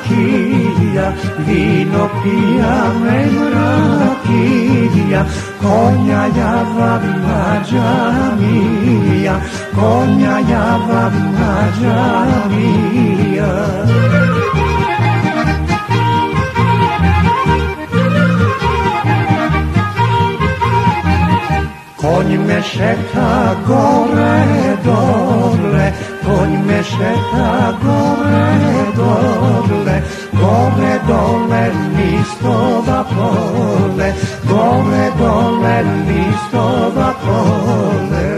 rakija, vino pijane rakija, konja java mađamija, konja java mađamija. Konj me šeta gore dole, konj me šeta gore dole, gore dole listova pole, gore dole listova pole.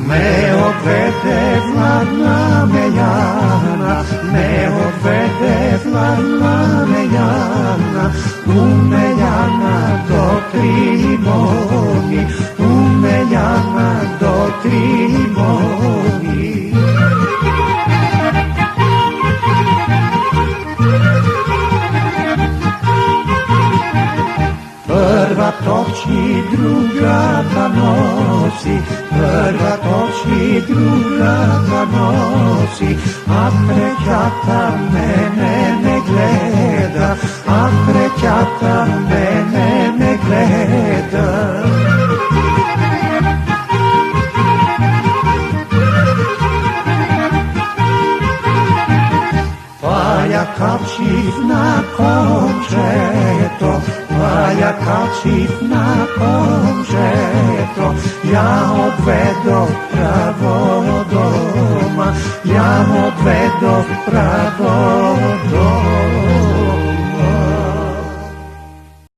Me odvede Vlana Mejana, me odvede Vlana Mejana, u Mejana do Trimoni, u Mejana do Trimoni. Prva toči, druga da nosi, prva toči, druga da nosi, a trećata mene ne gleda, a trećata mene ne gleda. Pa ja kačiv na končeto, pa ja kačiv na končeto, ja odvedo pravo doma, ja odvedo pravo